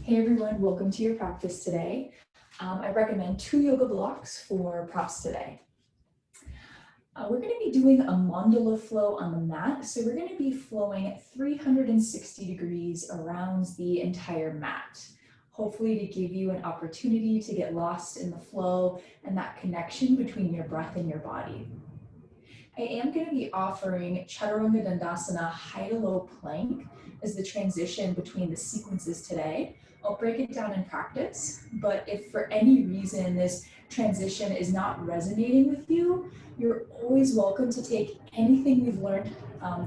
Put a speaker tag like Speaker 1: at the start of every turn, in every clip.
Speaker 1: Hey everyone, welcome to your practice today. I recommend 2 yoga blocks for props today. We're going to be doing a mandala flow on the mat. So we're going to be flowing 360 degrees around the entire mat, hopefully to give you an opportunity to get lost in the flow and that connection between your breath and your body. I am going to be offering Chaturanga Dandasana high to low plank as the transition between the sequences today. I'll break it down in practice, but if for any reason this transition is not resonating with you, you're always welcome to take anything we've learned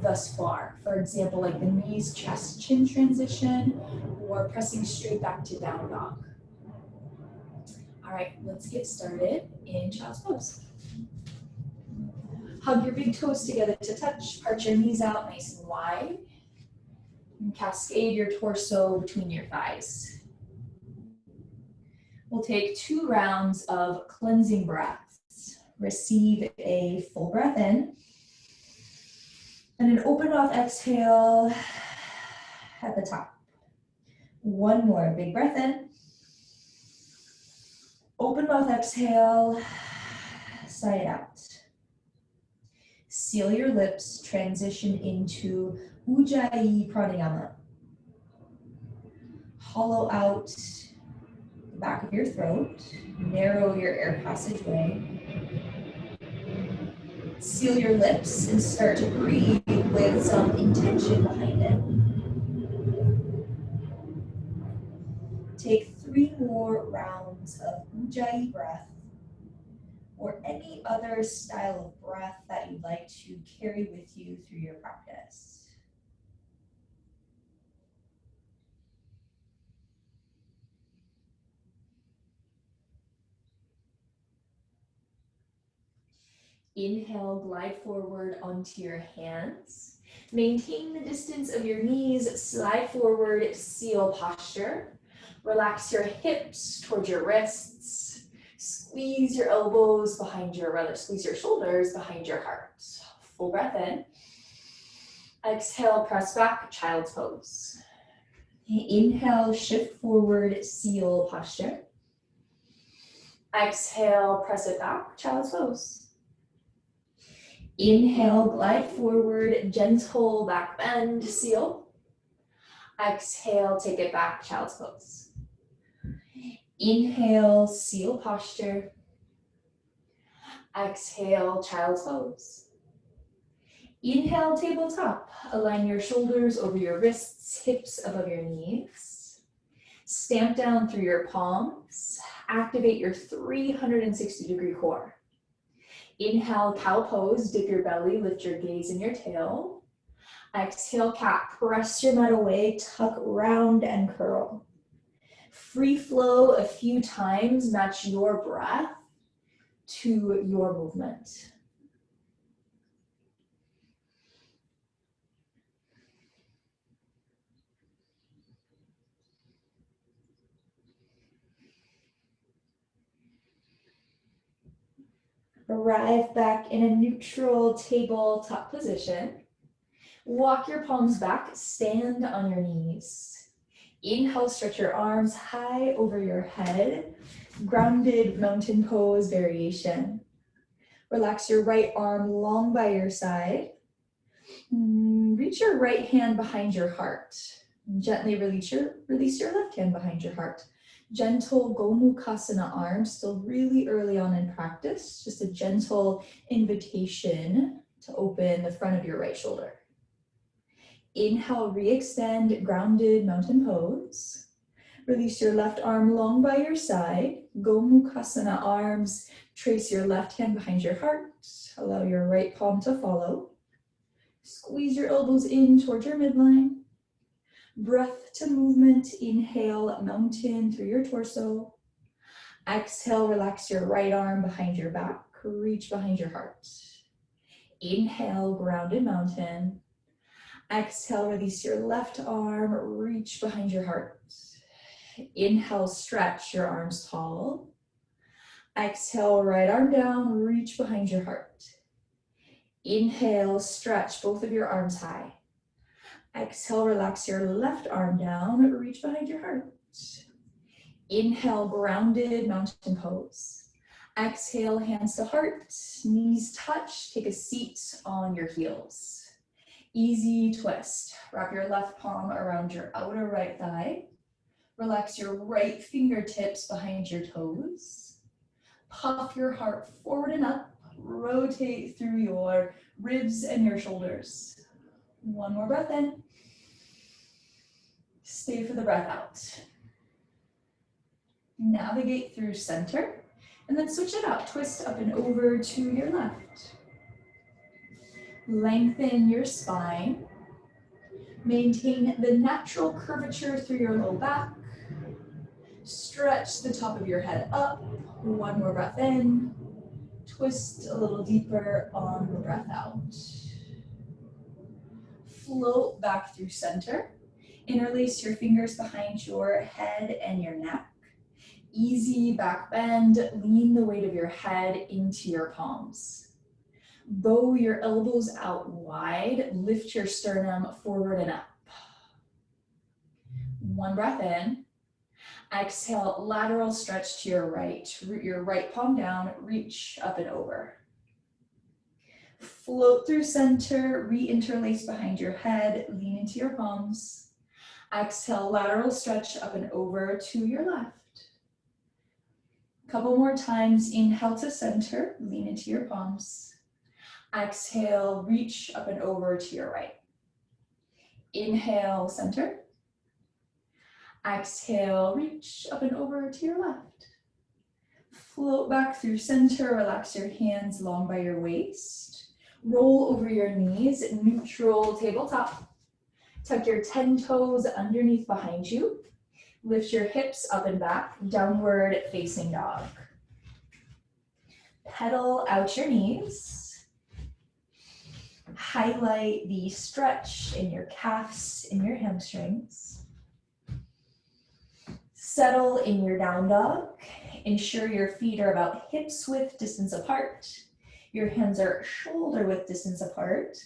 Speaker 1: thus far. For example, like the knees, chest, chin transition, or pressing straight back to down dog. All right, let's get started in child's pose. Hug your big toes together to touch, arch your knees out nice and wide, and cascade your torso between your thighs. We'll take 2 rounds of cleansing breaths. Receive a full breath in, and an open mouth exhale at the top. 1 more big breath in, open mouth exhale, sigh it out. Seal your lips, transition into Ujjayi Pranayama. Hollow out the back of your throat, narrow your air passageway. Seal your lips and start to breathe with some intention behind it. Take 3 more rounds of Ujjayi breath, or any other style of breath that you'd like to carry with you through your practice. Inhale, glide forward onto your hands. Maintain the distance of your knees, slide forward, seal posture. Relax your hips towards your wrists. Squeeze your elbows behind your, squeeze your shoulders behind your heart. Full breath in. Exhale, press back, child's pose. Inhale, shift forward, seal posture. Exhale, press it back, child's pose. Inhale, glide forward, gentle back bend, seal. Exhale, take it back, child's pose. Inhale, seal posture. Exhale, child's pose. Inhale, tabletop. Align your shoulders over your wrists, hips above your knees. Stamp down through your palms. Activate your 360-degree core. Inhale, cow pose, dip your belly, lift your gaze and your tail. Exhale, cat, press your mat away, tuck, round, and curl. Free flow a few times, match your breath to your movement. Arrive back in a neutral tabletop position. Walk your palms back, stand on your knees. Inhale, stretch your arms high over your head. Grounded mountain pose variation. Relax your right arm long by your side. Reach your right hand behind your heart. Gently release your left hand behind your heart. Gentle Gomukhasana arms, still really early on in practice, just a gentle invitation to open the front of your right shoulder. Inhale, re-extend, grounded mountain pose. Release your left arm long by your side. Gomukhasana arms, trace your left hand behind your heart. Allow your right palm to follow. Squeeze your elbows in towards your midline. Breath to movement, inhale, mountain through your torso. Exhale, relax your right arm behind your back, reach behind your heart. Inhale, grounded mountain. Exhale, release your left arm, reach behind your heart. Inhale, stretch your arms tall. Exhale, right arm down, reach behind your heart. Inhale, stretch both of your arms high. Exhale, relax your left arm down, reach behind your heart. Inhale, grounded mountain pose. Exhale, hands to heart, knees touch, take a seat on your heels. Easy twist. Wrap your left palm around your outer right thigh. Relax your right fingertips behind your toes. Puff your heart forward and up. Rotate through your ribs and your shoulders. One more breath in. Stay for the breath out. Navigate through center, and then switch it out. Twist up and over to your left. Lengthen your spine. Maintain the natural curvature through your low back. Stretch the top of your head up. One more breath in. Twist a little deeper on the breath out. Float back through center. Interlace your fingers behind your head and your neck. Easy back bend. Lean the weight of your head into your palms. Bow your elbows out wide. Lift your sternum forward and up. One breath in. Exhale, lateral stretch to your right. Root your right palm down, reach up and over. Float through center, re-interlace behind your head, lean into your palms. Exhale, lateral stretch up and over to your left. Couple more times, inhale to center, lean into your palms. Exhale, reach up and over to your right. Inhale, center. Exhale, reach up and over to your left. Float back through center, relax your hands long by your waist. Roll over your knees, neutral tabletop. Tuck your 10 toes underneath behind you. Lift your hips up and back, downward facing dog. Pedal out your knees. Highlight the stretch in your calves and your hamstrings. Settle in your down dog. Ensure your feet are about hips width distance apart. Your hands are shoulder width distance apart.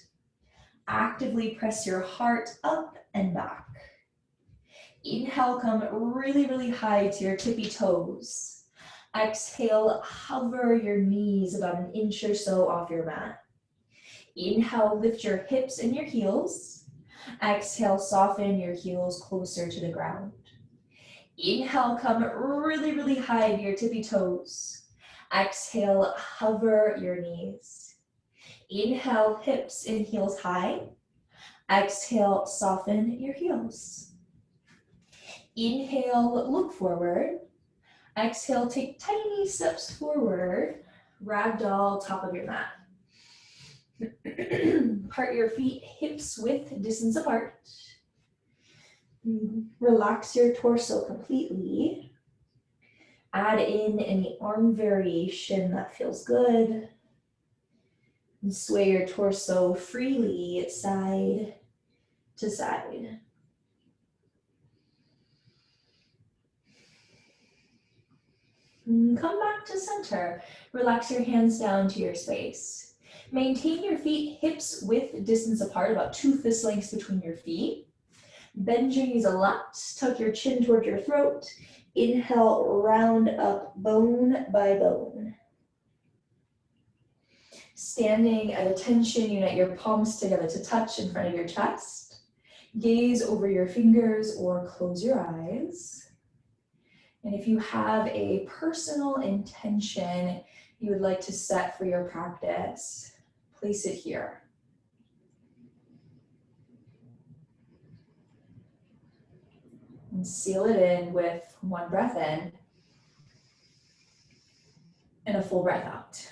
Speaker 1: Actively press your heart up and back. Inhale, come really, really high to your tippy toes. Exhale, hover your knees about an inch or so off your mat. Inhale, lift your hips and your heels. Exhale, soften your heels closer to the ground. Inhale, come really, really high to your tippy toes. Exhale, hover your knees. Inhale, hips and heels high. Exhale, soften your heels. Inhale, look forward. Exhale, take tiny steps forward. Ragdoll, top of your mat. Part your feet hips width distance apart. Relax your torso completely. Add in any arm variation that feels good. And sway your torso freely side to side. Come back to center. Relax your hands down to your space. Maintain your feet hips width distance apart, about 2 fist lengths between your feet. Bend your knees a lot. Tuck your chin toward your throat. Inhale, round up bone by bone. Standing at attention, unite your palms together to touch in front of your chest. Gaze over your fingers or close your eyes. And if you have a personal intention you would like to set for your practice, place it here. And seal it in with one breath in and a full breath out.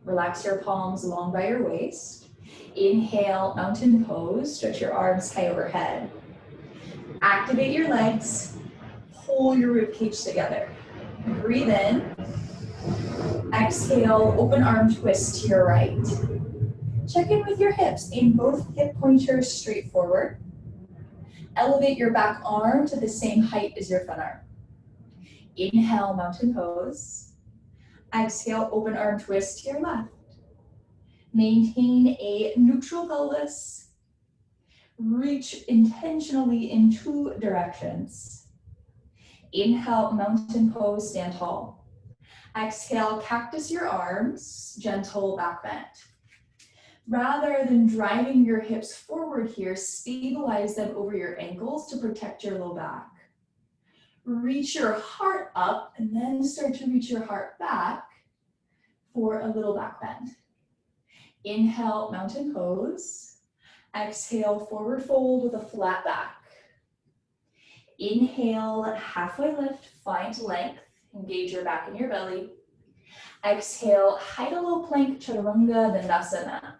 Speaker 1: Relax your palms long by your waist. Inhale, mountain pose. Stretch your arms high overhead. Activate your legs. Pull your ribcage together. Breathe in. Exhale, open arm twist to your right. Check in with your hips. Aim both hip pointers straight forward. Elevate your back arm to the same height as your front arm. Inhale, mountain pose. Exhale, open arm twist to your left. Maintain a neutral pelvis. Reach intentionally in 2 directions. Inhale, mountain pose, stand tall. Exhale, cactus your arms, gentle back bend. Rather than driving your hips forward here, stabilize them over your ankles to protect your low back. Reach your heart up and then start to reach your heart back for a little back bend. Inhale, mountain pose. Exhale, forward fold with a flat back. Inhale, halfway lift, find length. Engage your back and your belly. Exhale, high to low plank, chaturanga dandasana.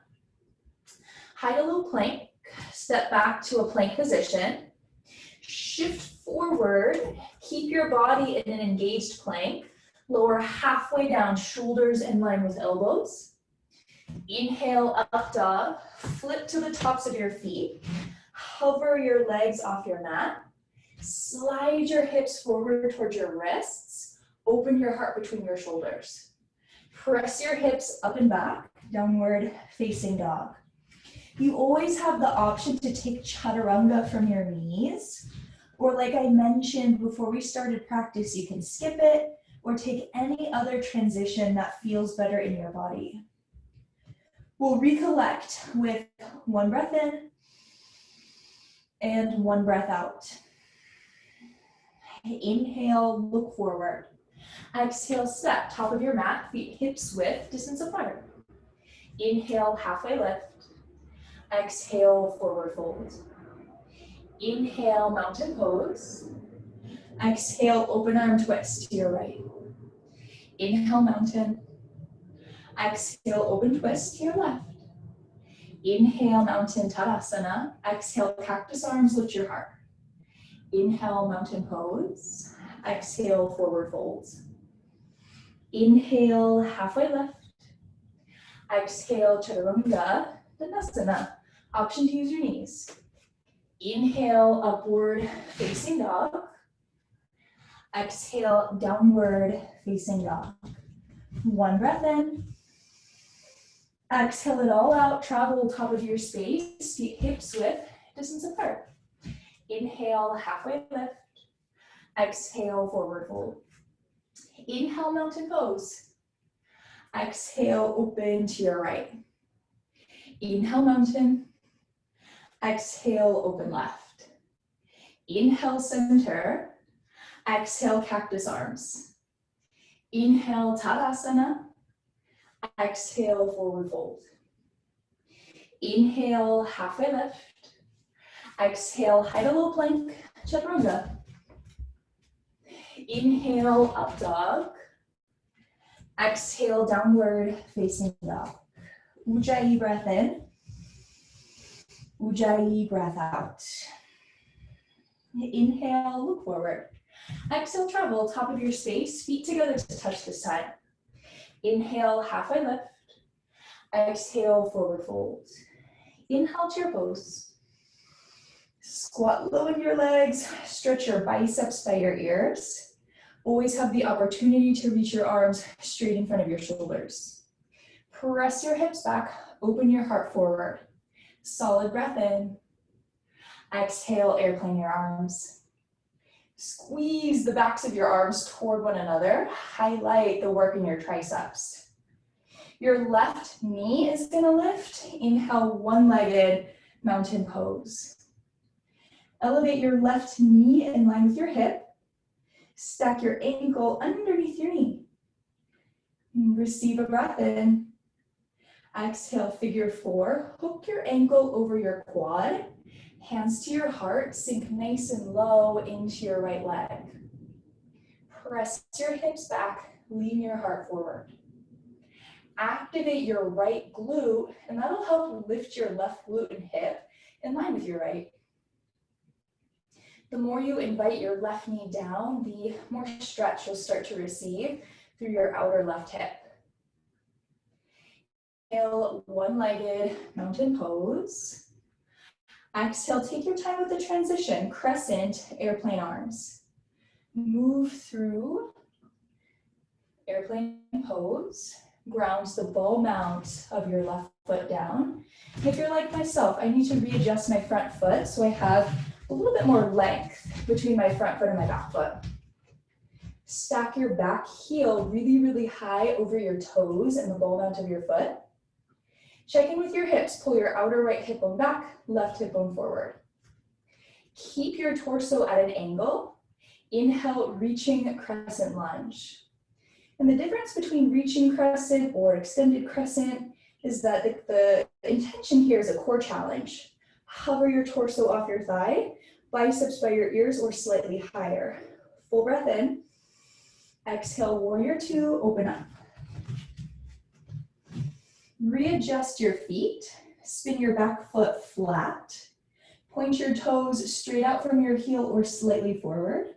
Speaker 1: High to low plank, step back to a plank position. Shift forward, keep your body in an engaged plank. Lower halfway down, shoulders in line with elbows. Inhale, up dog, flip to the tops of your feet. Hover your legs off your mat. Slide your hips forward towards your wrists. Open your heart between your shoulders. Press your hips up and back, downward facing dog. You always have the option to take chaturanga from your knees, or like I mentioned before we started practice, you can skip it or take any other transition that feels better in your body. We'll recollect with 1 breath in and 1 breath out. Inhale, look forward. Exhale, step, top of your mat, feet hips width, distance apart. Inhale, halfway lift. Exhale, forward fold. Inhale, mountain pose. Exhale, open arm twist to your right. Inhale, mountain. Exhale, open twist to your left. Inhale, mountain tadasana. Exhale, cactus arms, lift your heart. Inhale, mountain pose. Exhale, forward fold. Inhale, halfway lift. Exhale, chaturanga dandasana. Option to use your knees. Inhale, upward facing dog. Exhale, downward facing dog. 1 breath in. Exhale it all out, travel top of your space, feet hips width, distance apart. Inhale, halfway lift. Exhale, forward fold. Inhale, mountain pose. Exhale, open to your right. Inhale, mountain. Exhale, open left. Inhale, center. Exhale, cactus arms. Inhale, tadasana. Exhale, forward fold. Inhale, halfway lift. Exhale, high to low plank, chaturanga. Inhale, up dog. Exhale, downward facing dog. Ujjayi breath in. Ujjayi breath out. Inhale, look forward. Exhale, travel, top of your space, feet together to touch this time. Inhale, halfway lift. Exhale, forward fold. Inhale, chair pose. Squat low in your legs, stretch your biceps by your ears. Always have the opportunity to reach your arms straight in front of your shoulders. Press your hips back, open your heart forward. Solid breath in. Exhale, airplane your arms. Squeeze the backs of your arms toward one another. Highlight the work in your triceps. Your left knee is gonna lift. Inhale, one-legged mountain pose. Elevate your left knee in line with your hip. Stack your ankle underneath your knee. Receive a breath in. Exhale, figure 4. Hook your ankle over your quad. Hands to your heart, sink nice and low into your right leg. Press your hips back, lean your heart forward. Activate your right glute, and that'll help lift your left glute and hip in line with your right. The more you invite your left knee down, the more stretch you'll start to receive through your outer left hip. Inhale, one-legged mountain pose. Exhale, take your time with the transition. Crescent, airplane arms. Move through airplane pose. Ground the ball mount of your left foot down. If you're like myself, I need to readjust my front foot so I have a little bit more length between my front foot and my back foot. Stack your back heel really, really high over your toes and the ball mount of your foot. Check in with your hips. Pull your outer right hip bone back, left hip bone forward. Keep your torso at an angle. Inhale, reaching crescent lunge. And the difference between reaching crescent or extended crescent is that the intention here is a core challenge. Hover your torso off your thigh, biceps by your ears or slightly higher. Full breath in. Exhale, warrior two, open up. Readjust your feet. Spin your back foot flat. Point your toes straight out from your heel or slightly forward.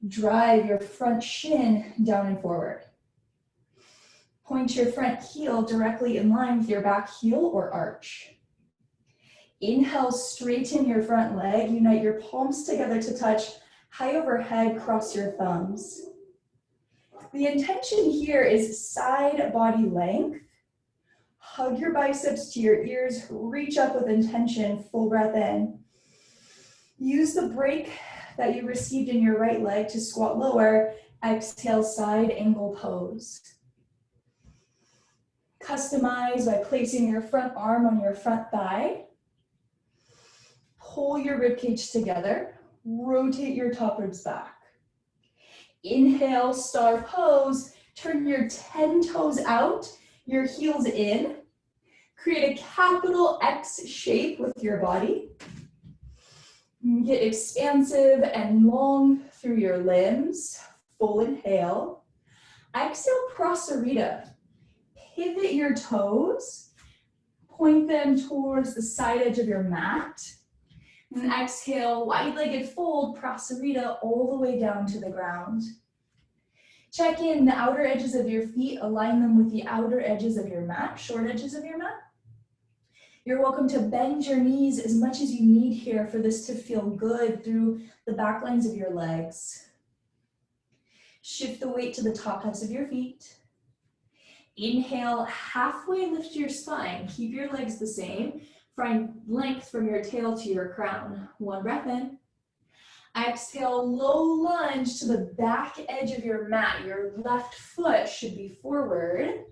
Speaker 1: Drive your front shin down and forward. Point your front heel directly in line with your back heel or arch. Inhale, straighten your front leg. Unite your palms together to touch high overhead, cross your thumbs. The intention here is side body length. Hug your biceps to your ears, reach up with intention, full breath in. Use the break that you received in your right leg to squat lower. Exhale, side angle pose. Customize by placing your front arm on your front thigh. Pull your ribcage together. Rotate your top ribs back. Inhale, star pose. Turn your 10 toes out, your heels in. Create a capital X shape with your body. Get expansive and long through your limbs. Full inhale. Exhale, prasarita. Pivot your toes. Point them towards the side edge of your mat. And exhale, wide-legged fold, prasarita, all the way down to the ground. Check in the outer edges of your feet. Align them with the outer edges of your mat, short edges of your mat. You're welcome to bend your knees as much as you need here for this to feel good through the back lines of your legs. Shift the weight to the top halves of your feet. Inhale, halfway lift your spine. Keep your legs the same. Find length from your tail to your crown. One breath in. Exhale, low lunge to the back edge of your mat. Your left foot should be forward.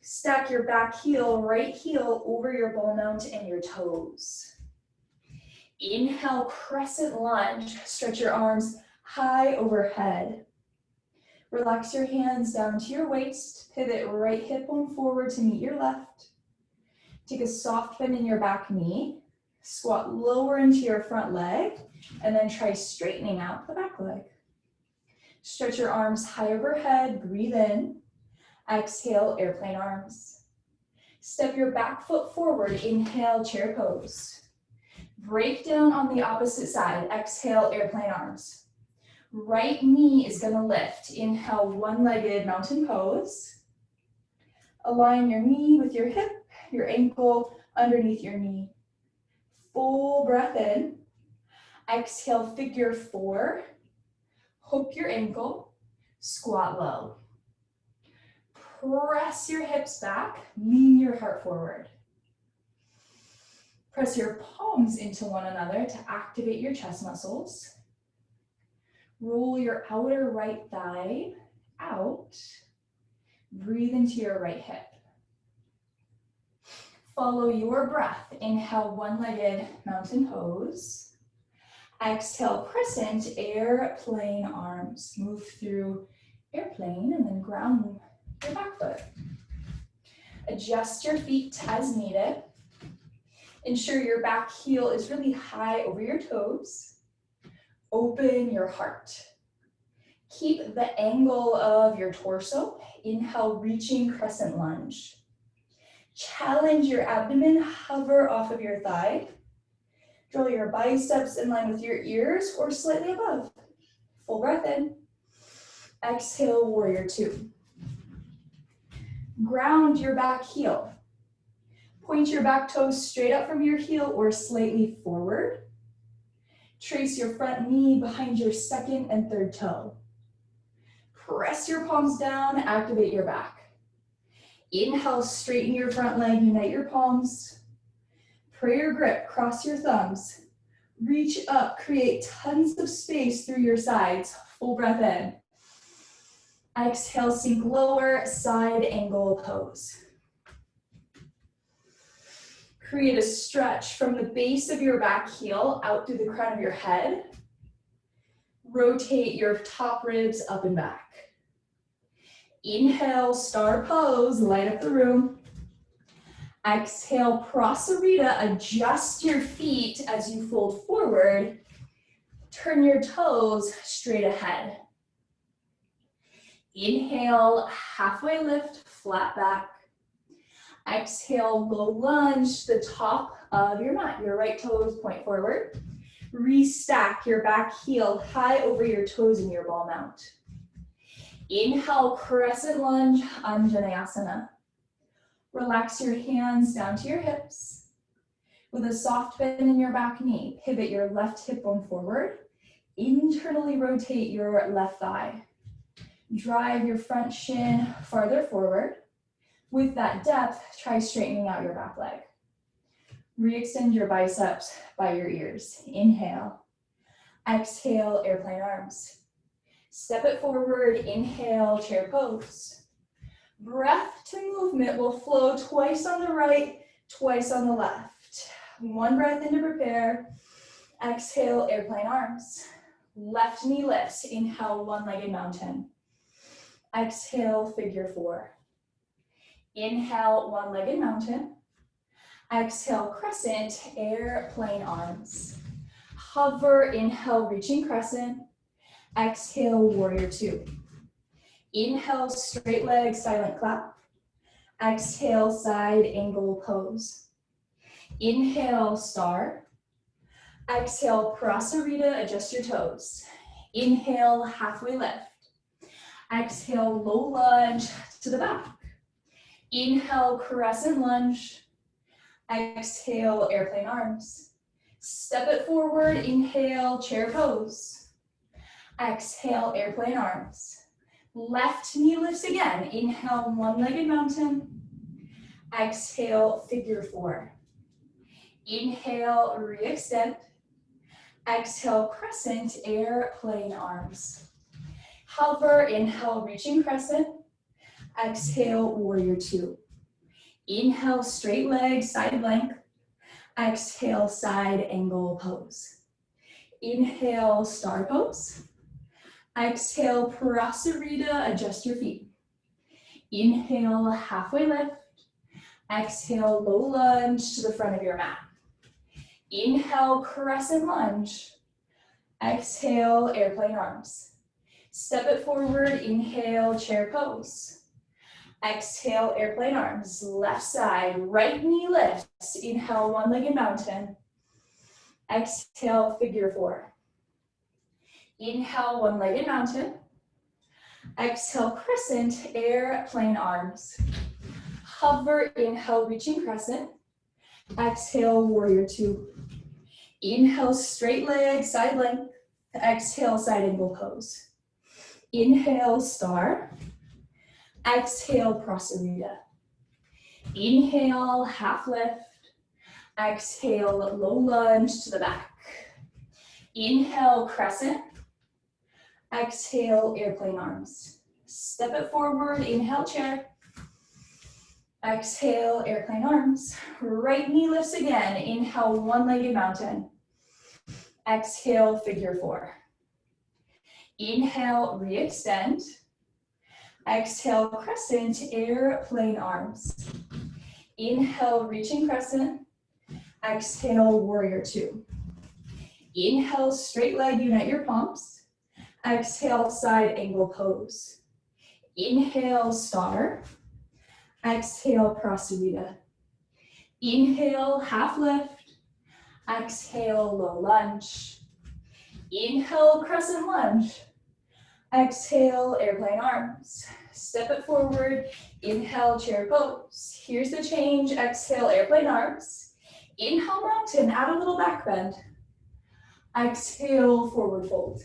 Speaker 1: Stack your back heel, right heel over your ball mount and your toes. Inhale, crescent lunge. Stretch your arms high overhead. Relax your hands down to your waist. Pivot right hip bone forward to meet your left. Take a soft bend in your back knee. Squat lower into your front leg, and then try straightening out the back leg. Stretch your arms high overhead. Breathe in. Exhale, airplane arms. Step your back foot forward. Inhale, chair pose. Break down on the opposite side. Exhale, airplane arms. Right knee is going to lift. Inhale, one-legged mountain pose. Align your knee with your hip, your ankle underneath your knee. Full breath in. Exhale, figure four. Hook your ankle. Squat low. Press your hips back. Lean your heart forward. Press your palms into one another to activate your chest muscles. Roll your outer right thigh out. Breathe into your right hip. Follow your breath. Inhale, one-legged mountain pose. Exhale, crescent, airplane arms. Move through airplane and then ground your back foot. Adjust your feet as needed. Ensure your back heel is really high over your toes. Open your heart. Keep the angle of your torso. Inhale, reaching crescent lunge. Challenge your abdomen, hover off of your thigh. Draw your biceps in line with your ears or slightly above. Full breath in. Exhale, warrior two. Ground your back heel. Point your back toes straight up from your heel or slightly forward. Trace your front knee behind your second and third toe. Press your palms down, activate your back. Inhale, straighten your front leg, unite your palms. Prayer grip, cross your thumbs. Reach up, create tons of space through your sides. Full breath in. Exhale, sink lower, side angle pose. Create a stretch from the base of your back heel out through the crown of your head. Rotate your top ribs up and back. Inhale, star pose, light up the room. Exhale, Prasarita, adjust your feet as you fold forward. Turn your toes straight ahead. Inhale, halfway lift, flat back. Exhale, low lunge to the top of your mat. Your right toes point forward. Restack your back heel high over your toes in your ball mount. Inhale, crescent lunge, Anjaneyasana. Relax your hands down to your hips. With a soft bend in your back knee, pivot your left hip bone forward. Internally rotate your left thigh. Drive your front shin farther forward. With that depth, try straightening out your back leg. Re-extend your biceps by your ears. Inhale. Exhale, airplane arms. Step it forward, inhale, chair pose. Breath to movement will flow twice on the right, twice on the left. One breath in to prepare. Exhale, airplane arms. Left knee lifts. Inhale, one-legged mountain. Exhale, figure four. Inhale, one-legged mountain. Exhale, crescent, airplane arms. Hover, inhale, reaching crescent. Exhale, warrior two. Inhale, straight leg, silent clap. Exhale, side angle pose. Inhale, star. Exhale, Prasarita, adjust your toes. Inhale, halfway lift. Exhale, low lunge to the back. Inhale, crescent lunge. Exhale, airplane arms. Step it forward, inhale, chair pose. Exhale, airplane arms. Left knee lifts again. Inhale, one-legged mountain. Exhale, figure four. Inhale, re-extend. Exhale, crescent, airplane arms. Hover, inhale, reaching crescent. Exhale, warrior two. Inhale, straight leg, side length. Exhale, side angle pose. Inhale, star pose. Exhale, Prasarita, adjust your feet. Inhale, halfway lift. Exhale, low lunge to the front of your mat. Inhale, crescent lunge. Exhale, airplane arms. Step it forward, inhale, chair pose. Exhale, airplane arms, left side, right knee lifts. Inhale, one-legged mountain. Exhale, figure four. Inhale, one-legged mountain. Exhale, crescent, airplane arms. Hover, inhale, reaching crescent. Exhale, warrior two. Inhale, straight leg, side length. Exhale, side angle pose. Inhale, star. Exhale, Prasarita. Inhale, half lift. Exhale, low lunge to the back. Inhale, crescent. Exhale, airplane arms. Step it forward, inhale, chair. Exhale, airplane arms. Right knee lifts again. Inhale, one-legged mountain. Exhale, figure four. Inhale, re-extend. Exhale, crescent, airplane arms. Inhale, reaching crescent. Exhale, warrior two. Inhale, straight leg, unite your palms. Exhale, side angle pose. Inhale, star. Exhale, Prasarita. Inhale, half lift. Exhale, low lunge. Inhale, crescent lunge. Exhale, airplane arms. Step it forward. Inhale, chair pose. Here's the change. Exhale, airplane arms. Inhale, mountain. Add a little back bend. Exhale, forward fold.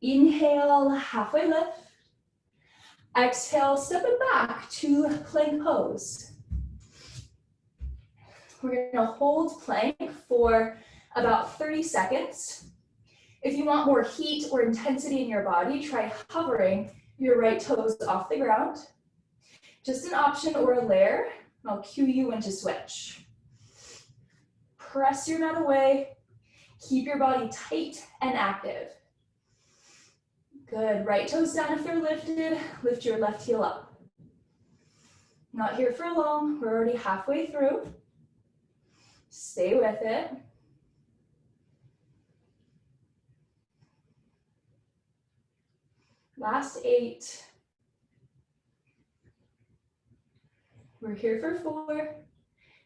Speaker 1: Inhale, halfway lift. Exhale, step it back to plank pose. We're gonna hold plank for about 30 seconds. If you want more heat or intensity in your body, try hovering your right toes off the ground. Just an option or a layer. I'll cue you when to switch. Press your mat away. Keep your body tight and active. Good, right toes down if they're lifted. Lift your left heel up. Not here for long, we're already halfway through. Stay with it. Last 8. We're here for 4,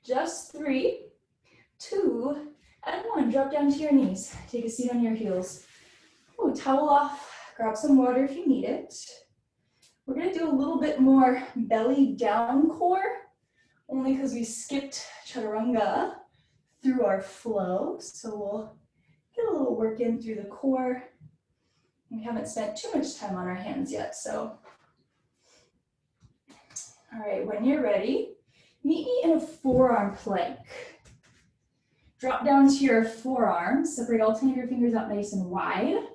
Speaker 1: just 3, 2, and 1. Drop down to your knees. Take a seat on your heels. Oh, towel off, grab some water if you need it. We're gonna do a little bit more belly down core, only because we skipped chaturanga through our flow. So we'll get a little work in through the core. We haven't spent too much time on our hands yet, so. All right, when you're ready, meet me in a forearm plank. Drop down to your forearms, separate all 10 of your fingers out nice and wide.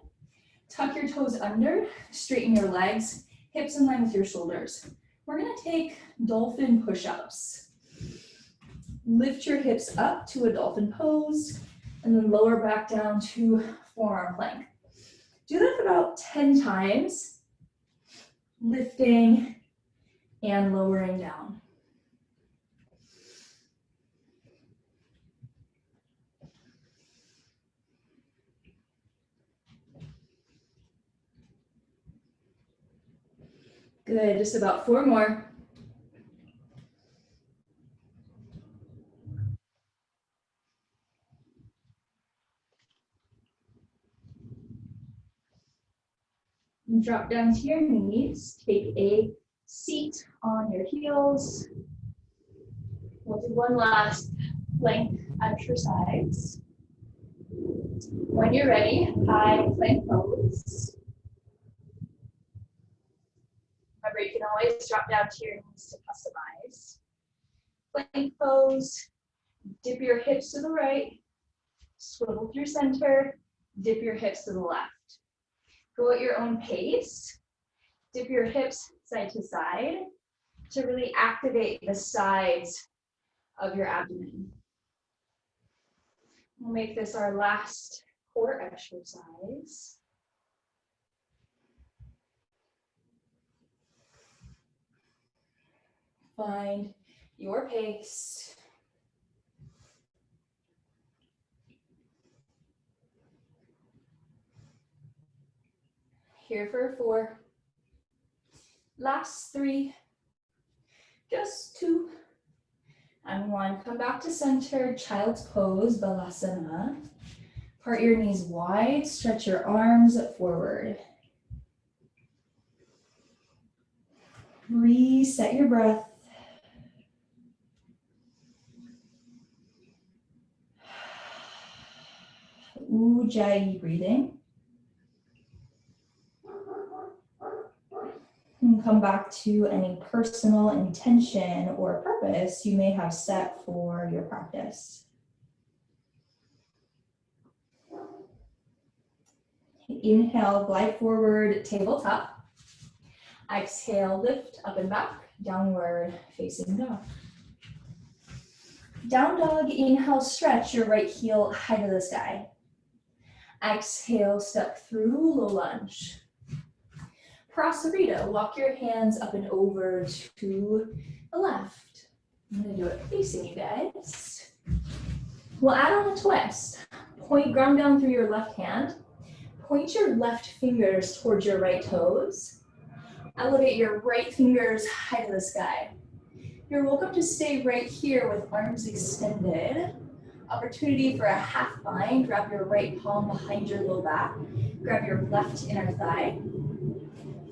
Speaker 1: Tuck your toes under, straighten your legs, hips in line with your shoulders. We're gonna take dolphin push-ups. Lift your hips up to a dolphin pose, and then lower back down to forearm plank. Do that for about 10 times, lifting and lowering down. Good, just about 4 more. And drop down to your knees, take a seat on your heels. We'll do one last plank exercise. When you're ready, high plank pose. Remember, you can always drop down to your knees to customize. Plank pose, dip your hips to the right, swivel through center, dip your hips to the left. Go at your own pace. Dip your hips side to side to really activate the sides of your abdomen. We'll make this our last core exercise. Find your pace. Here for 4. Last 3. Just 2. And 1. Come back to center, child's pose, balasana. Part your knees wide, stretch your arms forward. Reset your breath. Ujjayi breathing. And come back to any personal intention or purpose you may have set for your practice. Inhale, glide forward, tabletop. Exhale, lift up and back, downward facing dog. Down dog, inhale, stretch your right heel high to the sky. Exhale, step through, low lunge. Prasarita, walk your hands up and over to the left. I'm gonna do it facing you guys. We'll add on a twist. Point ground down through your left hand. Point your left fingers towards your right toes. Elevate your right fingers high to the sky. You're welcome to stay right here with arms extended. Opportunity for a half bind. Wrap your right palm behind your low back. Grab your left inner thigh.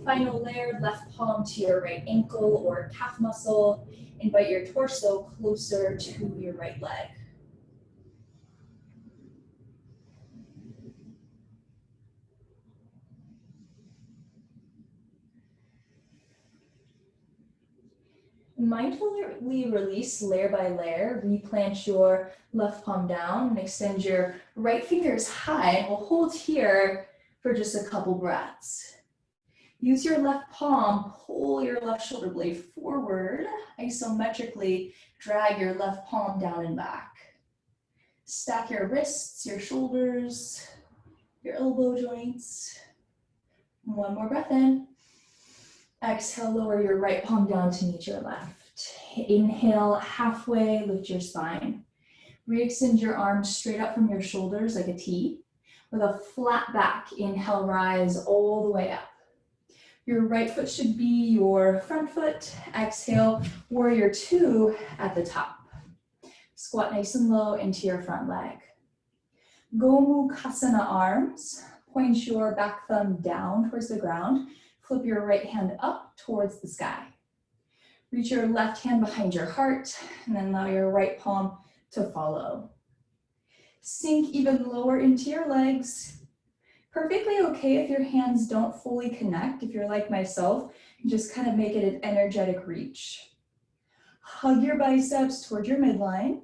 Speaker 1: Final layer, left palm to your right ankle or calf muscle. Invite your torso closer to your right leg. Mindfully release layer by layer. Replant your left palm down and extend your right fingers high. We'll hold here for just a couple breaths. Use your left palm, pull your left shoulder blade forward. Isometrically drag your left palm down and back. Stack your wrists, your shoulders, your elbow joints. One more breath in. Exhale, lower your right palm down to meet your left. Inhale, halfway, lift your spine. Re-extend your arms straight up from your shoulders like a T. With a flat back, inhale, rise all the way up. Your right foot should be your front foot. Exhale, warrior two at the top. Squat nice and low into your front leg. Gomukhasana arms. Point your back thumb down towards the ground. Flip your right hand up towards the sky. Reach your left hand behind your heart and then allow your right palm to follow. Sink even lower into your legs. Perfectly okay if your hands don't fully connect. If you're like myself, just kind of make it an energetic reach. Hug your biceps toward your midline.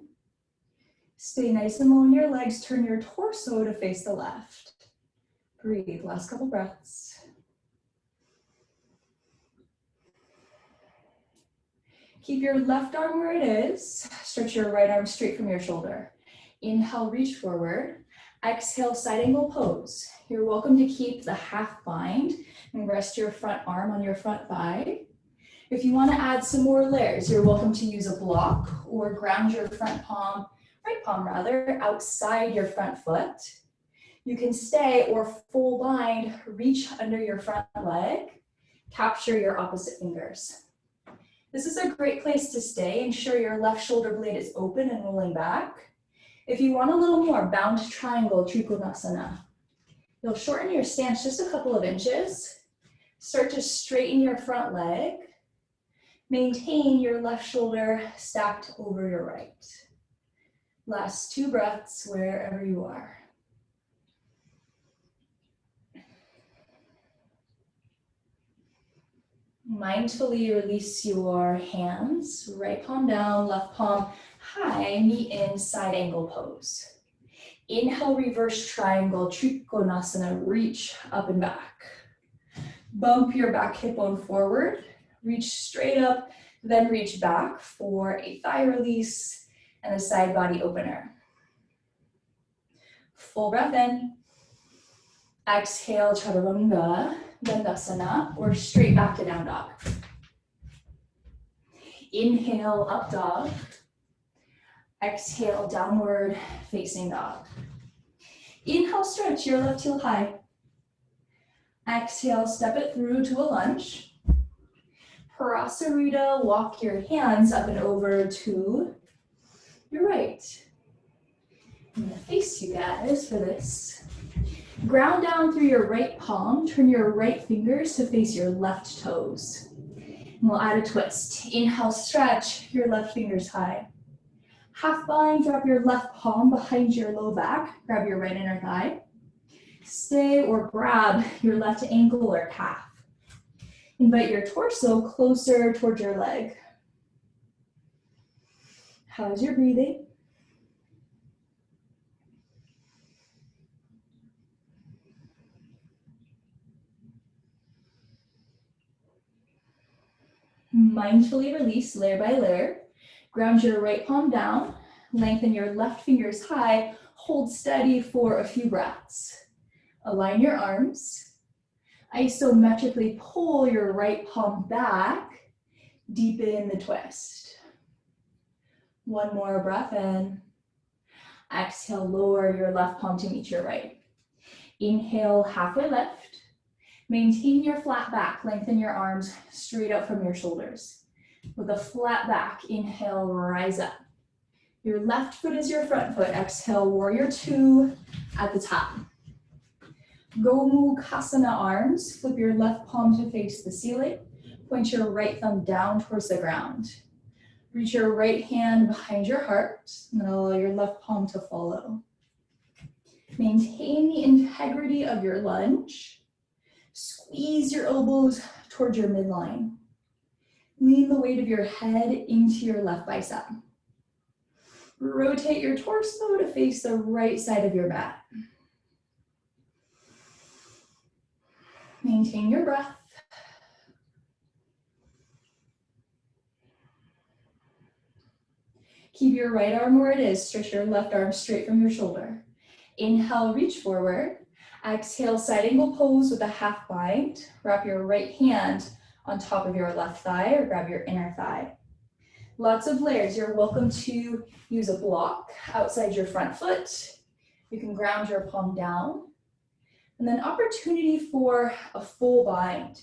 Speaker 1: Stay nice and low in your legs. Turn your torso to face the left. Breathe, last couple breaths. Keep your left arm where it is. Stretch your right arm straight from your shoulder. Inhale, reach forward. Exhale, side angle pose. You're welcome to keep the half bind and rest your front arm on your front thigh. If you want to add some more layers, you're welcome to use a block or ground your front palm, right palm rather, outside your front foot. You can stay or full bind, reach under your front leg, capture your opposite fingers. This is a great place to stay. Ensure your left shoulder blade is open and rolling back. If you want a little more, bound triangle, Trikonasana. You'll shorten your stance just a couple of inches. Start to straighten your front leg. Maintain your left shoulder stacked over your right. Last two breaths wherever you are. Mindfully release your hands, right palm down, left palm high, meet in side angle pose. Inhale, reverse triangle, Trikonasana, reach up and back. Bump your back hip bone forward, reach straight up, then reach back for a thigh release and a side body opener. Full breath in. Exhale, Chaturanga, Dandasana, or straight back to down dog. Inhale, up dog. Exhale, downward facing dog. Inhale, stretch your left heel high. Exhale, step it through to a lunge. Parasarita, walk your hands up and over to your right. I'm gonna face you guys for this. Ground down through your right palm, turn your right fingers to face your left toes. And we'll add a twist. Inhale, stretch your left fingers high. Half bind, drop your left palm behind your low back, grab your right inner thigh. Stay or grab your left ankle or calf. Invite your torso closer towards your leg. How's your breathing? Mindfully release layer by layer. Ground your right palm down, lengthen your left fingers high, hold steady for a few breaths. Align your arms. Isometrically pull your right palm back, deepen the twist. One more breath in. Exhale, lower your left palm to meet your right. Inhale, halfway lift. Maintain your flat back, lengthen your arms straight up from your shoulders. With a flat back, inhale, rise up. Your left foot is your front foot. Exhale, warrior two at the top. Gomukhasana arms, flip your left palm to face the ceiling. Point your right thumb down towards the ground. Reach your right hand behind your heart, and then allow your left palm to follow. Maintain the integrity of your lunge. Squeeze your elbows towards your midline. Lean the weight of your head into your left bicep. Rotate your torso to face the right side of your mat. Maintain your breath. Keep your right arm where it is. Stretch your left arm straight from your shoulder. Inhale, reach forward. Exhale, side angle pose with a half bind. Wrap your right hand on top of your left thigh or grab your inner thigh. Lots of layers. You're welcome to use a block outside your front foot. You can ground your palm down. And then opportunity for a full bind.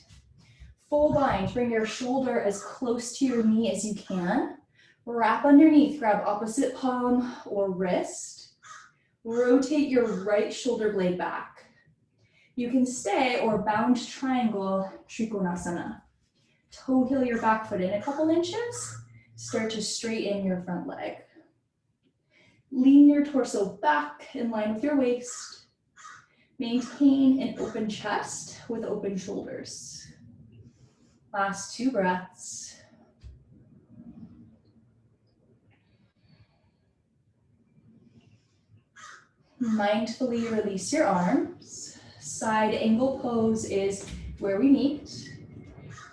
Speaker 1: Full bind, bring your shoulder as close to your knee as you can. Wrap underneath, grab opposite palm or wrist. Rotate your right shoulder blade back. You can stay or bound triangle Trikonasana. Toe heel your back foot in a couple inches. Start to straighten your front leg. Lean your torso back in line with your waist. Maintain an open chest with open shoulders. Last 2 breaths. Mindfully release your arms. Side angle pose is where we meet.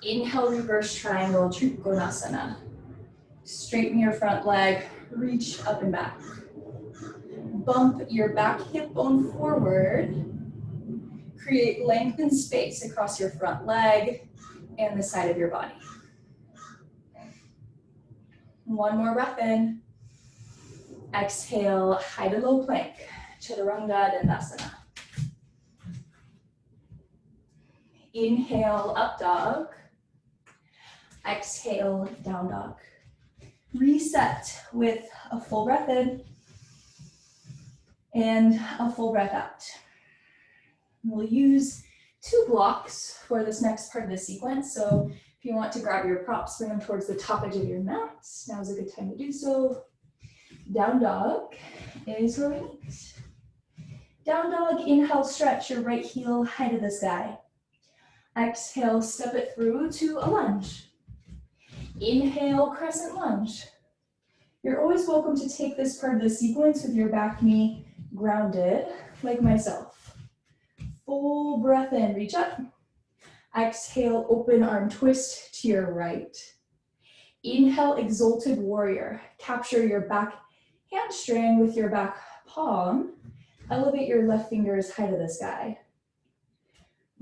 Speaker 1: Inhale, reverse triangle, Trikonasana. Straighten your front leg, reach up and back. Bump your back hip bone forward. Create length and space across your front leg and the side of your body. One more breath in. Exhale, high to low plank, Chaturanga Dandasana. Inhale, up dog. Exhale, down dog. Reset with a full breath in and a full breath out. We'll use 2 blocks for this next part of the sequence. So if you want to grab your props, bring them towards the top edge of your mat. Now's a good time to do so. Down dog is where we meet. Down dog, inhale, stretch your right heel high to the sky. Exhale, step it through to a lunge. Inhale, crescent lunge. You're always welcome to take this part of the sequence with your back knee grounded, like myself. Full breath in, reach up. Exhale, open arm twist to your right. Inhale, exalted warrior. Capture your back hamstring with your back palm. Elevate your left fingers high to the sky.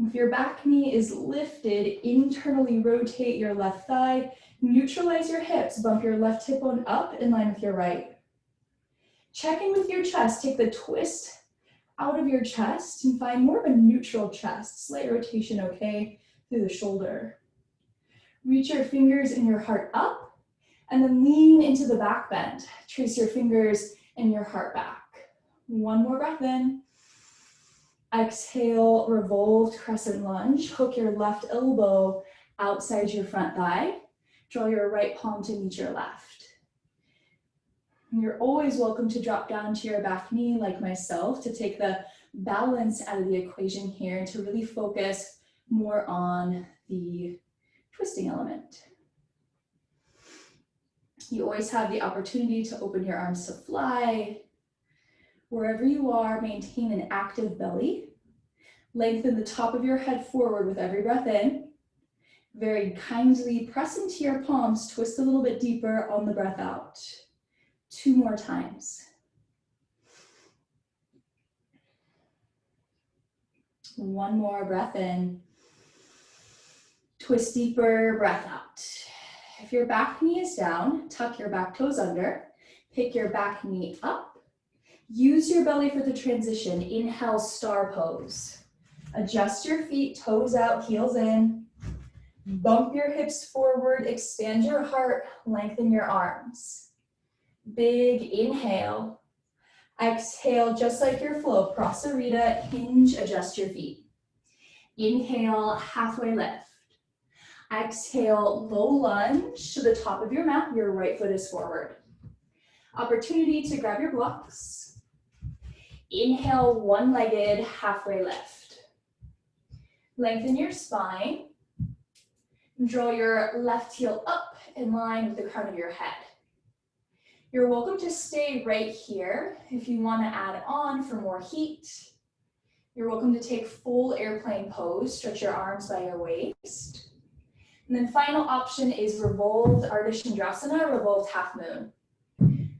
Speaker 1: If your back knee is lifted, internally rotate your left thigh. Neutralize your hips, bump your left hip bone up in line with your right. Check in with your chest, take the twist out of your chest and find more of a neutral chest. Slight rotation, okay, through the shoulder. Reach your fingers and your heart up and then lean into the back bend. Trace your fingers and your heart back. One more breath in. Exhale, revolved crescent lunge. Hook your left elbow outside your front thigh. Draw your right palm to meet your left. You're always welcome to drop down to your back knee like myself to take the balance out of the equation here and to really focus more on the twisting element. You always have the opportunity to open your arms to fly. Wherever you are, maintain an active belly. Lengthen the top of your head forward with every breath in. Very kindly press into your palms, twist a little bit deeper on the breath out. 2 more times. One more breath in. Twist deeper, breath out. If your back knee is down, tuck your back toes under. Pick your back knee up. Use your belly for the transition. Inhale, star pose. Adjust your feet, toes out, heels in. Bump your hips forward, expand your heart, lengthen your arms. Big inhale. Exhale, just like your flow. Prasarita, hinge, adjust your feet. Inhale, halfway lift. Exhale, low lunge to the top of your mat. Your right foot is forward. Opportunity to grab your blocks. Inhale, one-legged halfway lift. Lengthen your spine. Draw your left heel up in line with the crown of your head. You're welcome to stay right here if you want to add on for more heat. You're welcome to take full airplane pose, stretch your arms by your waist. And then final option is revolved Ardha Chandrasana, revolved half moon.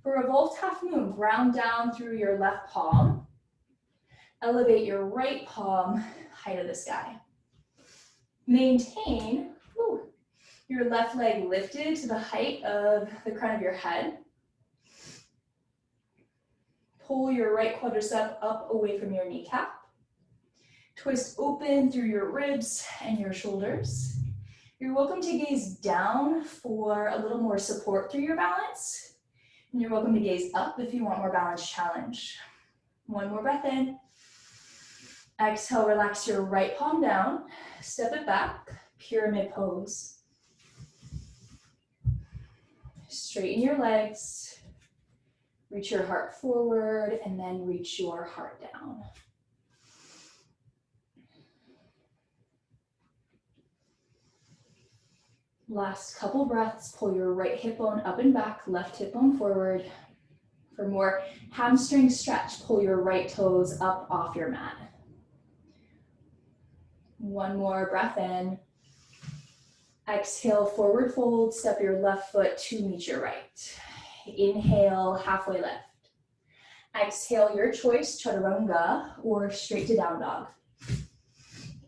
Speaker 1: For revolved half moon, ground down through your left palm. Elevate your right palm high to the sky. Maintain your left leg lifted to the height of the crown of your head. Pull your right quadricep up away from your kneecap. Twist open through your ribs and your shoulders. You're welcome to gaze down for a little more support through your balance. And you're welcome to gaze up if you want more balance challenge. One more breath in. Exhale, relax your right palm down. Step it back, pyramid pose. Straighten your legs. Reach your heart forward and then reach your heart down. Last couple breaths, pull your right hip bone up and back, left hip bone forward. For more hamstring stretch, pull your right toes up off your mat. One more breath in. Exhale, forward fold, step your left foot to meet your right. Inhale, halfway lift. Exhale, your choice, chaturanga or straight to down dog.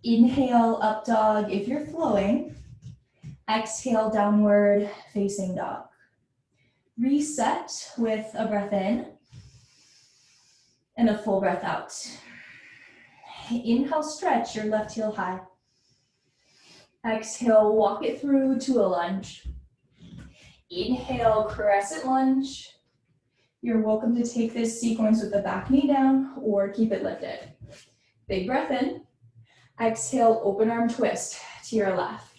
Speaker 1: Inhale, up dog if you're flowing. Exhale, downward facing dog. Reset with a breath in and a full breath out. Inhale, stretch your left heel high. Exhale, walk it through to a lunge. Inhale, crescent lunge. You're welcome to take this sequence with the back knee down or keep it lifted. Big breath in. Exhale, open arm twist to your left.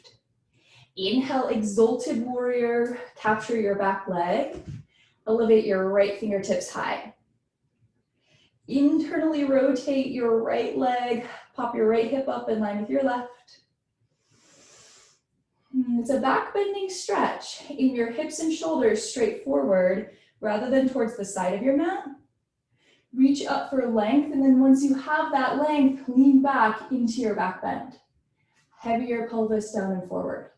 Speaker 1: Inhale, exalted warrior, capture your back leg. Elevate your right fingertips high. Internally rotate your right leg, pop your right hip up in line with your left. It's a back bending stretch in your hips and shoulders straight forward rather than towards the side of your mat. Reach up for length, and then once you have that length, lean back into your back bend. Heavier pelvis down and forward.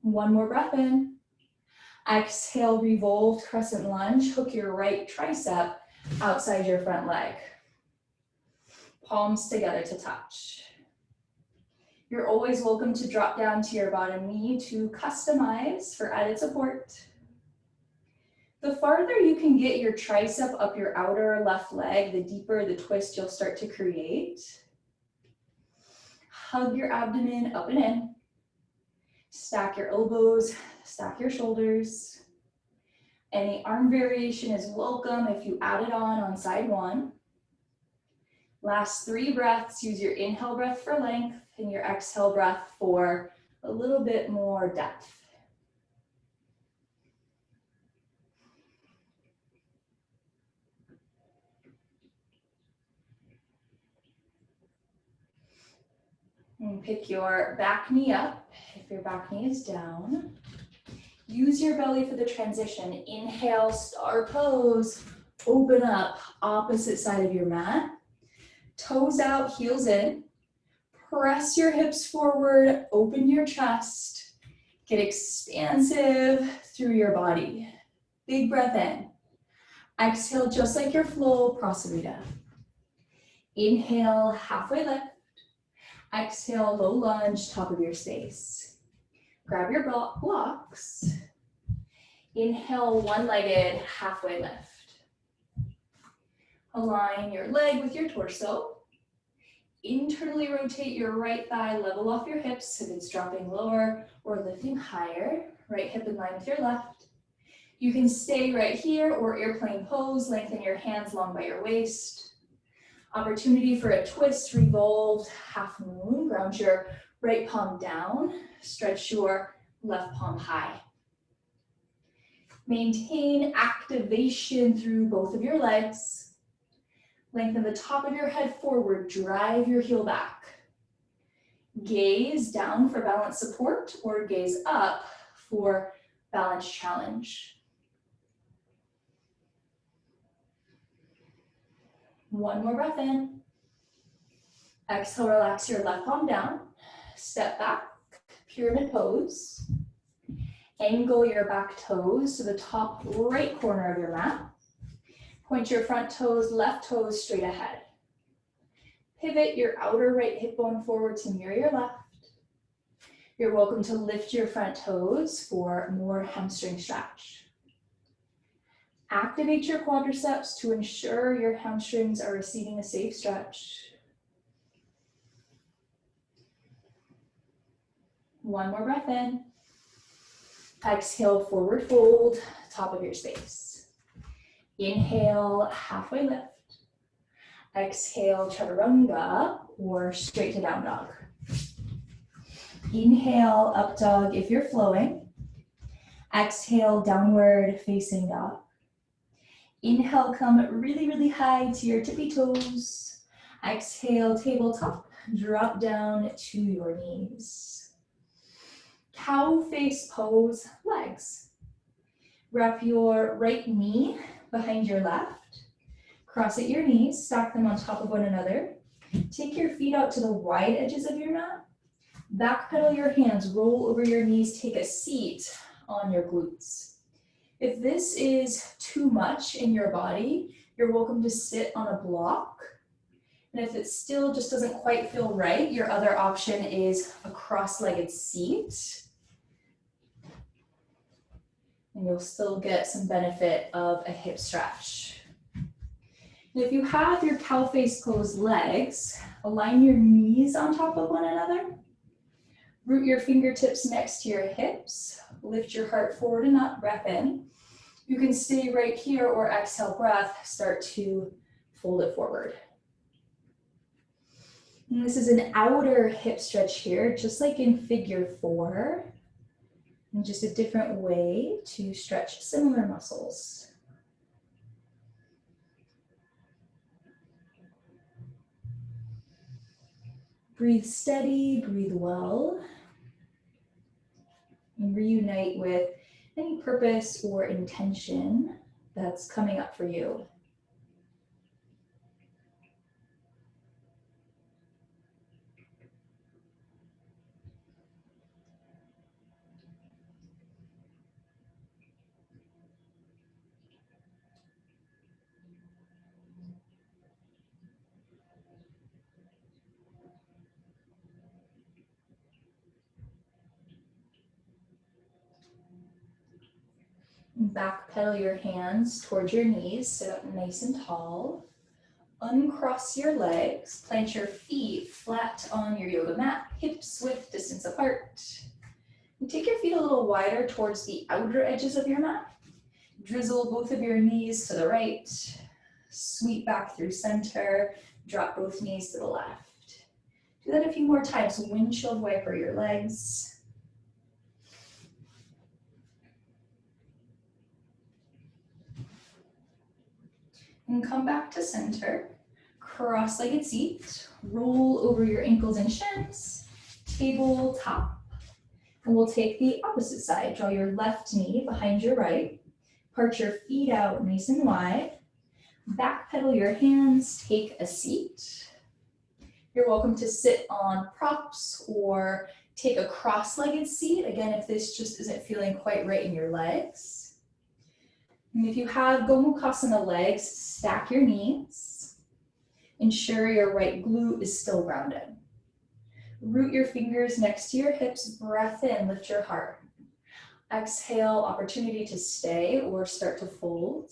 Speaker 1: One more breath in. Exhale, revolved crescent lunge. Hook your right tricep outside your front leg. Palms together to touch. You're always welcome to drop down to your bottom knee to customize for added support. The farther you can get your tricep up your outer left leg, the deeper the twist you'll start to create. Hug your abdomen up and in. Stack your elbows, stack your shoulders. Any arm variation is welcome if you add it on side one. Last 3 breaths, use your inhale breath for length and your exhale breath for a little bit more depth. And pick your back knee up if your back knee is down. Use your belly for the transition. Inhale, star pose. Open up, opposite side of your mat. Toes out, heels in. Press your hips forward, open your chest. Get expansive through your body. Big breath in. Exhale, just like your flow, Prasarita. Inhale, halfway lift. Exhale, low lunge, top of your space. Grab your blocks. Inhale, one-legged, halfway lift. Align your leg with your torso. Internally rotate your right thigh, level off your hips if it's dropping lower or lifting higher. Right hip in line with your left. You can stay right here or airplane pose, lengthen your hands long by your waist. Opportunity for a twist, revolved half moon. Ground your right palm down. Stretch your left palm high. Maintain activation through both of your legs. Lengthen the top of your head forward. Drive your heel back. Gaze down for balance support or gaze up for balance challenge. One more breath in. Exhale, relax your left palm down. Step back, pyramid pose. Angle your back toes to the top right corner of your mat. Point your front toes, left toes straight ahead. Pivot your outer right hip bone forward to mirror your left. You're welcome to lift your front toes for more hamstring stretch. Activate your quadriceps to ensure your hamstrings are receiving a safe stretch. One more breath in. Exhale, forward fold, top of your space. Inhale, halfway lift. Exhale, chaturanga or straight to down dog. Inhale, up dog if you're flowing. Exhale, downward facing dog. Inhale, come really, really high to your tippy toes. Exhale, tabletop, drop down to your knees. Cow face pose, legs. Wrap your right knee behind your left. Cross at your knees, stack them on top of one another. Take your feet out to the wide edges of your mat. Backpedal your hands, roll over your knees, take a seat on your glutes. If this is too much in your body, you're welcome to sit on a block. And if it still just doesn't quite feel right, your other option is a cross-legged seat. And you'll still get some benefit of a hip stretch. And if you have your cow face pose legs, align your knees on top of one another. Root your fingertips next to your hips. Lift your heart forward and up, breath in. You can stay right here or exhale breath, start to fold it forward. And this is an outer hip stretch here, just like in figure 4. And just a different way to stretch similar muscles. Breathe steady, breathe well. And reunite with any purpose or intention that's coming up for you. Backpedal your hands towards your knees, sit up nice and tall. Uncross your legs, plant your feet flat on your yoga mat, hips width distance apart. And take your feet a little wider towards the outer edges of your mat. Drizzle both of your knees to the right. Sweep back through center, drop both knees to the left. Do that a few more times. Windshield wiper your legs. And come back to center. Cross-legged seat. Roll over your ankles and shins. Tabletop. And we'll take the opposite side. Draw your left knee behind your right. Part your feet out nice and wide. Backpedal your hands. Take a seat. You're welcome to sit on props or take a cross-legged seat. Again, if this just isn't feeling quite right in your legs. And if you have Gomukhasana legs, stack your knees. Ensure your right glute is still grounded. Root your fingers next to your hips, breath in, lift your heart. Exhale, opportunity to stay or start to fold.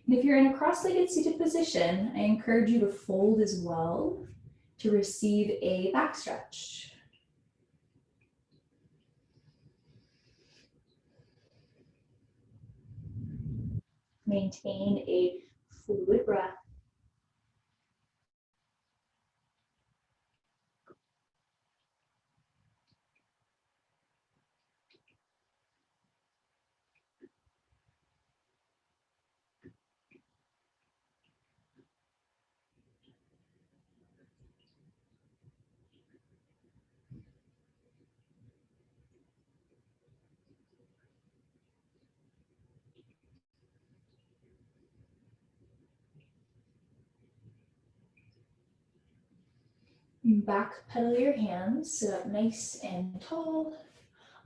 Speaker 1: And if you're in a cross-legged seated position, I encourage you to fold as well to receive a back stretch. Maintain a fluid breath. Back pedal your hands, sit up nice and tall.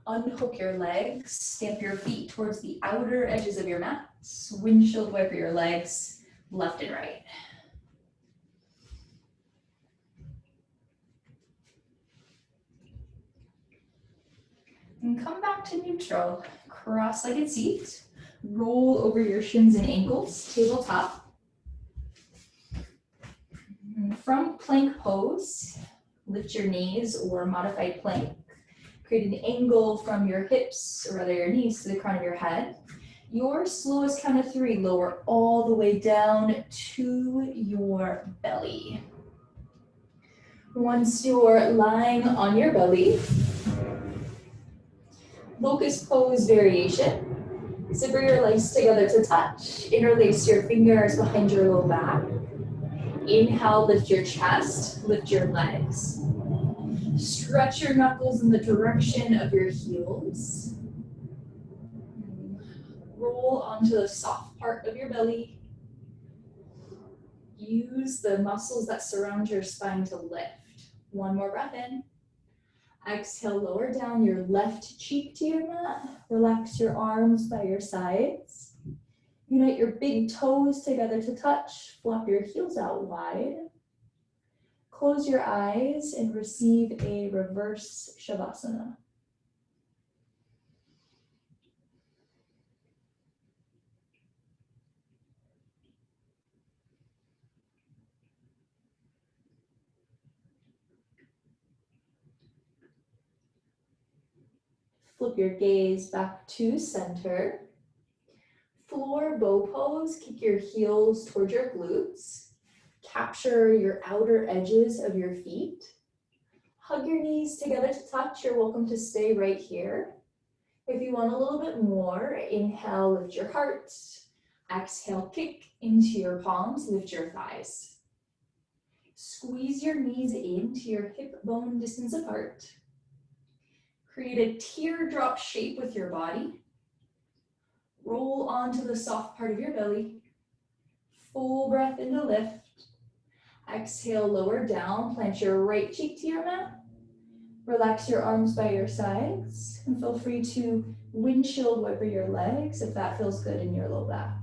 Speaker 1: Unhook your legs, stamp your feet towards the outer edges of your mats. Windshield wiper your legs left and right. And come back to neutral. Cross-legged seat. Roll over your shins and ankles, tabletop. And from plank pose, lift your knees or modified plank. Create an angle from your hips, or rather your knees, to the crown of your head. Your slowest count of 3, lower all the way down to your belly. Once you're lying on your belly, locust pose variation. Zipper your legs together to touch. Interlace your fingers behind your low back. Inhale, lift your chest, lift your legs. Stretch your knuckles in the direction of your heels. Roll onto the soft part of your belly. Use the muscles that surround your spine to lift. One more breath in. Exhale, lower down your left cheek to your mat. Relax your arms by your sides. Unite your big toes together to touch. Flop your heels out wide. Close your eyes and receive a reverse Shavasana. Flip your gaze back to center. Floor bow pose, kick your heels towards your glutes. Capture your outer edges of your feet. Hug your knees together to touch. You're welcome to stay right here. If you want a little bit more, inhale, lift your heart. Exhale, kick into your palms, lift your thighs. Squeeze your knees into your hip bone distance apart. Create a teardrop shape with your body. Roll onto the soft part of your belly. Full breath into lift. Exhale, lower down. Plant your right cheek to your mat. Relax your arms by your sides. And feel free to windshield wiper your legs if that feels good in your low back.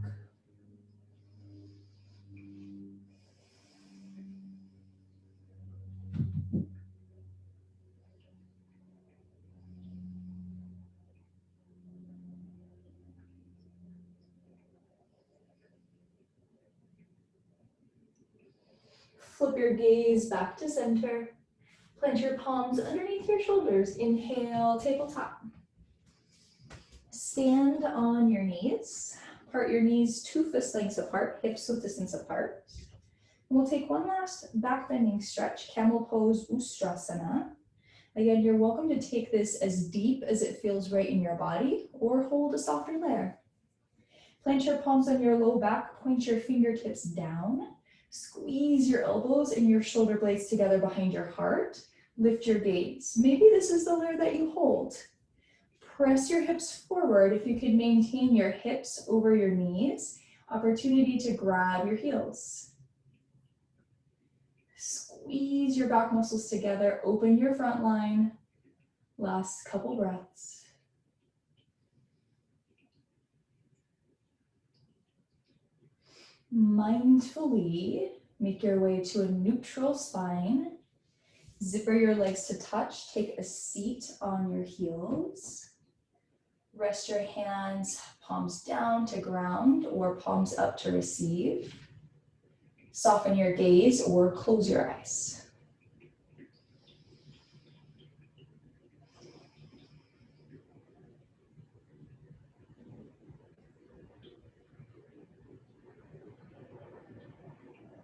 Speaker 1: Flip your gaze back to center. Plant your palms underneath your shoulders. Inhale, tabletop. Stand on your knees. Part your knees 2 fist lengths apart, hips width distance apart. And we'll take one last back bending stretch, camel pose, Ustrasana. Again, you're welcome to take this as deep as it feels right in your body, or hold a softer layer. Plant your palms on your low back, point your fingertips down. Squeeze your elbows and your shoulder blades together behind your heart. Lift your gaze. Maybe this is the layer that you hold. Press your hips forward. If you could maintain your hips over your knees, opportunity to grab your heels. Squeeze your back muscles together, open your front line. Last couple breaths. Mindfully make your way to a neutral spine. Zipper your legs to touch. Take a seat on your heels. Rest your hands, palms down to ground or palms up to receive. Soften your gaze or close your eyes.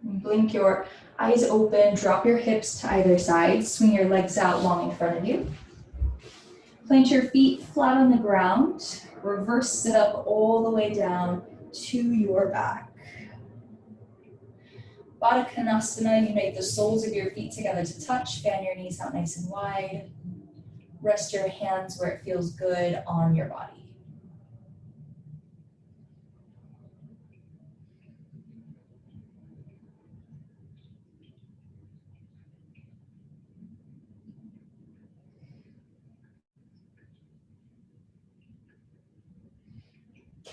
Speaker 1: Blink your eyes open, drop your hips to either side, swing your legs out long in front of you. Plant your feet flat on the ground, reverse sit up all the way down to your back. Baddha Konasana, unite the soles of your feet together to touch, fan your knees out nice and wide. Rest your hands where it feels good on your body.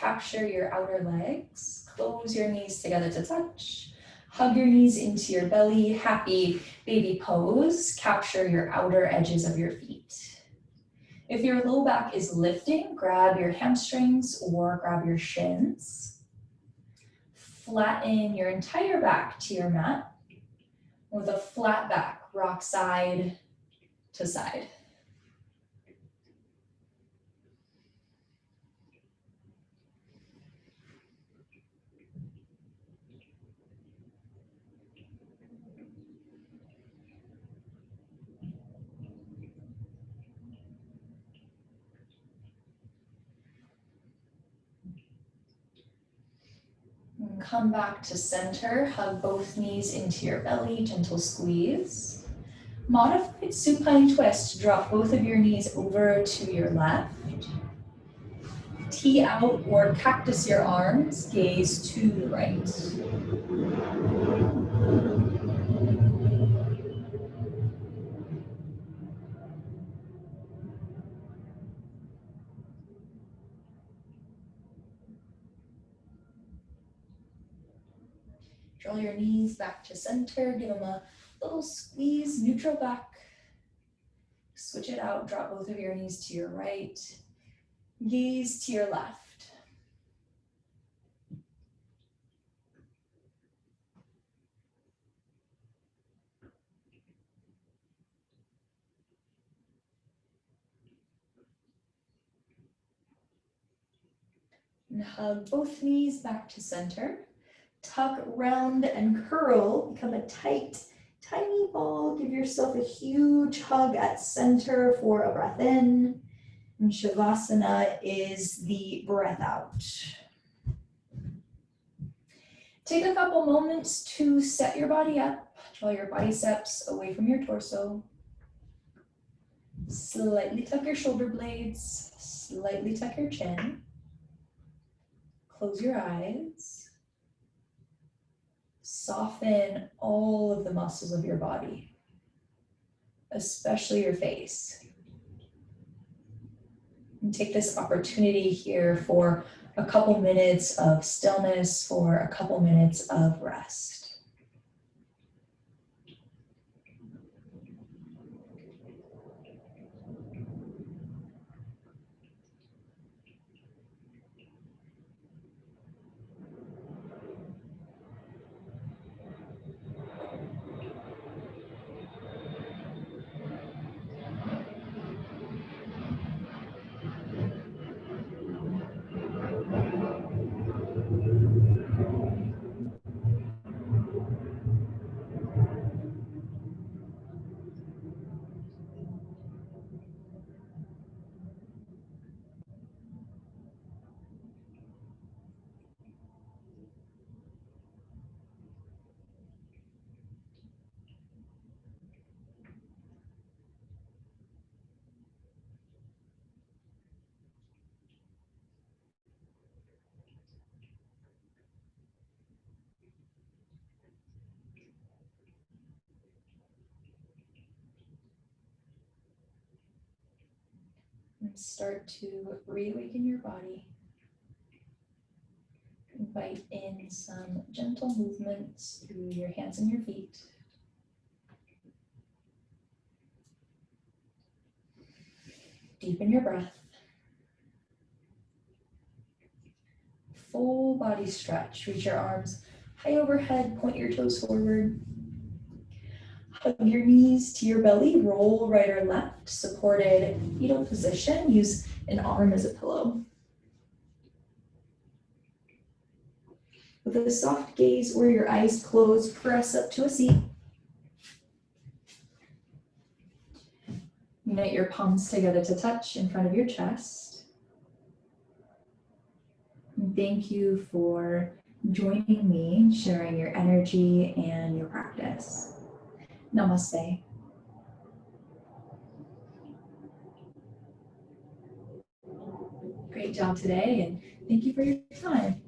Speaker 1: capture your outer legs. Close your knees together to touch. Hug your knees into your belly. Happy baby pose. Capture your outer edges of your feet. If your low back is lifting, grab your hamstrings or grab your shins. Flatten your entire back to your mat. With a flat back, rock side to side. And come back to center, hug both knees into your belly, gentle squeeze. Modified supine twist, drop both of your knees over to your left. Tee out or cactus your arms, gaze to the right. Draw your knees back to center, give them a little squeeze, neutral back. Switch it out, drop both of your knees to your right. Gaze to your left. And hug both knees back to center. Tuck, round, and curl. Become a tight, tiny ball. Give yourself a huge hug at center for a breath in. And Shavasana is the breath out. Take a couple moments to set your body up. Draw your biceps away from your torso. Slightly tuck your shoulder blades. Slightly tuck your chin. Close your eyes. Soften all of the muscles of your body, especially your face. And take this opportunity here for a couple minutes of stillness, for a couple minutes of rest. And start to reawaken your body. Invite in some gentle movements through your hands and your feet. Deepen your breath. Full body stretch. Reach your arms high overhead, point your toes forward. Hug your knees to your belly, roll right or left, supported fetal position. Use an arm as a pillow. With a soft gaze or your eyes closed, press up to a seat. Unite your palms together to touch in front of your chest. And thank you for joining me, sharing your energy and your practice. Namaste. Great job today, and thank you for your time.